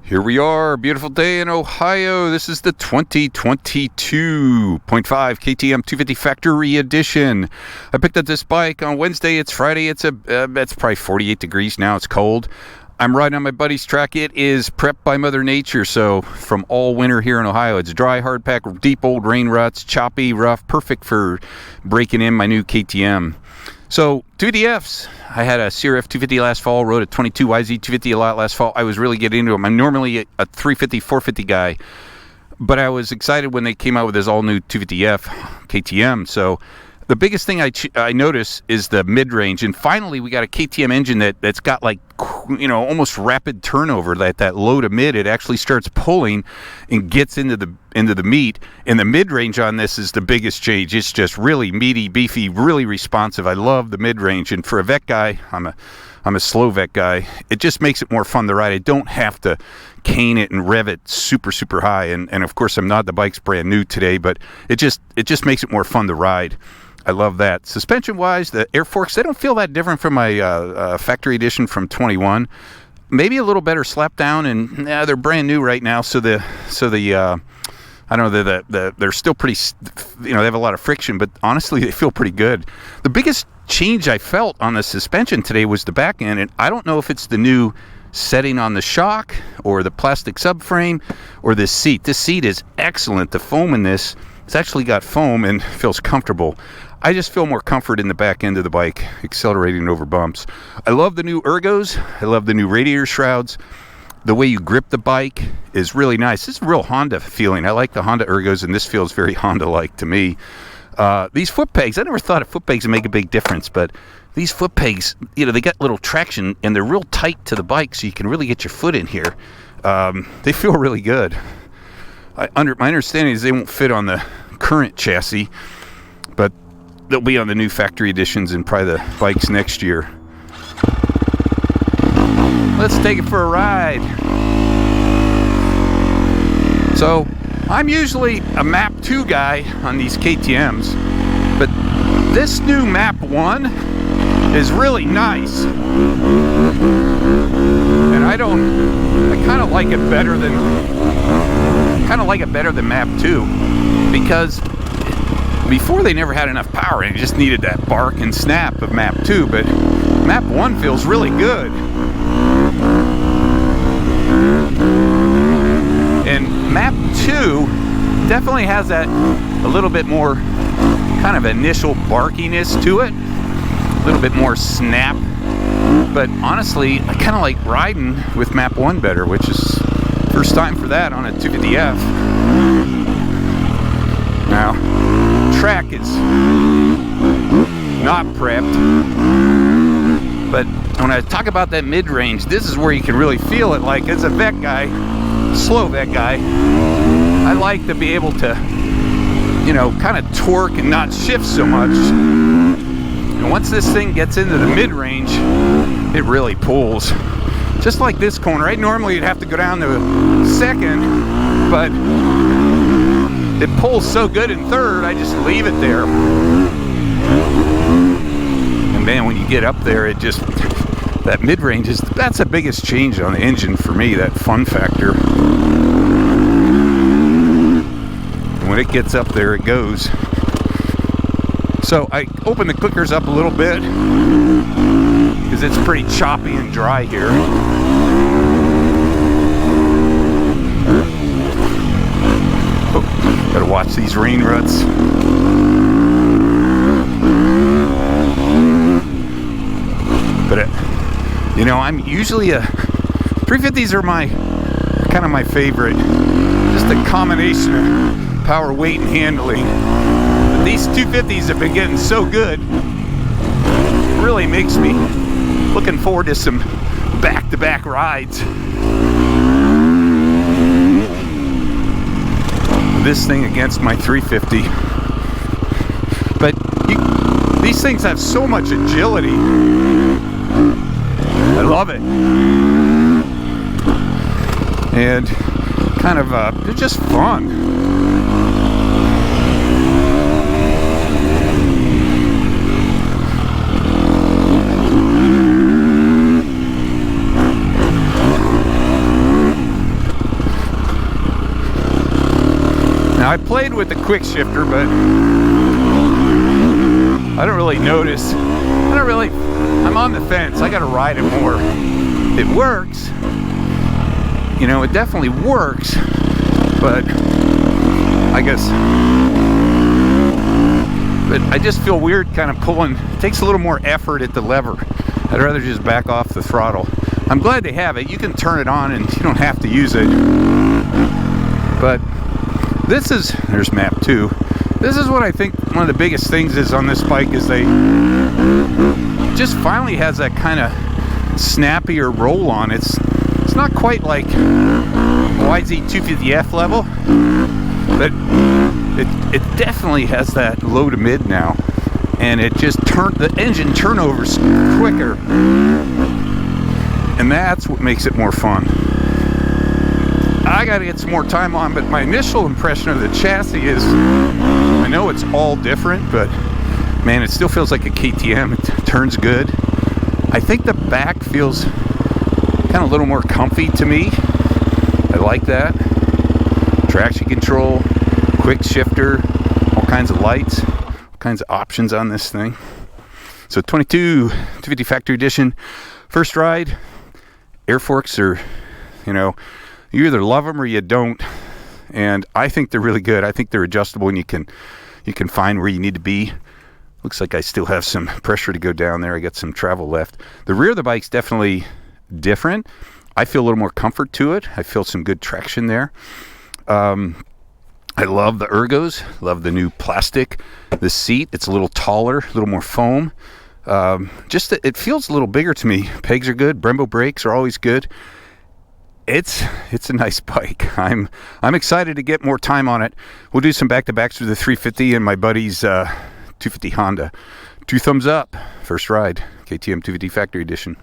Here we are, beautiful day in Ohio. This is the 2022.5 KTM 250 Factory Edition. I picked up this bike on Wednesday. It's Friday. It's probably 48 degrees now. It's cold. I'm riding on my buddy's track. It is prepped by Mother Nature. So from all winter here in Ohio, it's dry, hard pack, deep old rain ruts, choppy, rough, perfect for breaking in my new KTM. So 2DFs. I had a CRF 250 last fall, rode a 22 YZ 250 a lot last fall. I was really getting into them. I'm normally a 350, 450 guy, but I was excited when they came out with this all-new 250F KTM. So the biggest thing I notice is the mid-range, and finally we got a KTM engine that's got like, you know, almost rapid turnover. That low to mid, it actually starts pulling and gets into the meat. And the mid-range on this is the biggest change. It's just really meaty, beefy, really responsive. I love the mid-range, and for a vet guy, I'm a slow vet guy. It just makes it more fun to ride. I don't have to cane it and rev it super high. And of course, the bike's brand new today, but it just makes it more fun to ride. I love that. Suspension-wise, the air forks, they don't feel that different from my factory edition from 21. Maybe a little better slap down, and they're brand new right now. So the I don't know, they're still pretty, you know, they have a lot of friction, but honestly, they feel pretty good. The biggest change I felt on the suspension today was the back end, and I don't know if it's the new setting on the shock or the plastic subframe or this seat. This seat is excellent. The foam in this, it's actually got foam and feels comfortable. I just feel more comfort in the back end of the bike, accelerating over bumps. I love the new ergos. I love the new Radiator shrouds. The way you grip the bike is really nice. It's a real Honda feeling. I like the Honda ergos, and this feels very Honda-like to me. These foot pegs, I never thought a foot pegs would make a big difference, but these foot pegs, you know, they got little traction, and they're real tight to the bike, so you can really get your foot in here. They feel really good. My understanding is they won't fit on the current chassis, but they'll be on the new factory editions and probably the bikes next year. Let's take it for a ride. So I'm usually a map 2 guy on these KTMs, but this new map 1 is really nice, and I kind of like it better than map 2, because before they never had enough power and it just needed that bark and snap of map 2, but map 1 feels really good. And map 2 definitely has that a little bit more kind of initial barkiness to it, a little bit more snap. But honestly, I kind of like riding with map 1 better, which is first time for that on a 250F. Now, track is not prepped, but when I talk about that mid-range, this is where you can really feel it. Like, as a vet guy, slow vet guy, I like to be able to, you know, kind of torque and not shift so much. And once this thing gets into the mid-range, it really pulls. Just like this corner, right? Normally you'd have to go down to second, but it pulls so good in third, I just leave it there. And man, when you get up there, it just, that mid-range that's the biggest change on the engine for me, that fun factor. And when it gets up there, it goes. So I open the clickers up a little bit because it's pretty choppy and dry here. Oh, gotta watch these rain ruts. But you know, I'm usually 350s are kind of my favorite. Just a combination of power, weight, and handling. But these 250s have been getting so good. It really makes me looking forward to some back-to-back rides. This thing against my 350. But these things have so much agility. I love it. And kind of, they're just fun. Now I played with the quick shifter, but I don't really notice. I'm on the fence. I gotta ride it more. It works. You know, it definitely works, but I just feel weird kind of pulling. It takes a little more effort at the lever. I'd rather just back off the throttle. I'm glad they have it. You can turn it on and you don't have to use it. But there's map 2. This is what I think one of the biggest things is on this bike is they just finally has that kind of snappier roll on. It's not quite like YZ 250F level, but it definitely has that low to mid now, and it just the engine turnover's quicker, and that's what makes it more fun. I gotta get some more time on, but my initial impression of the chassis is, I know it's all different, but man, it still feels like a KTM. It turns good. I think the back feels kind of a little more comfy to me. I like that. Traction control, quick shifter, all kinds of lights, all kinds of options on this thing. So 250 Factory Edition, first ride. Air forks are, you either love them or you don't. And I think they're really good. I think they're adjustable and you can find where you need to be. Looks like I still have some pressure to go down there. I got some travel left. The rear of the bike's definitely different. I feel a little more comfort to it. I feel some good traction there. I love the ergos. Love the new plastic. The seat, it's a little taller, a little more foam. It feels a little bigger to me. Pegs are good. Brembo brakes are always good. It's a nice bike. I'm excited to get more time on it. We'll do some back-to-backs with the 350 and my buddy's 250 Honda. 2 thumbs up. First ride. KTM 250 Factory Edition.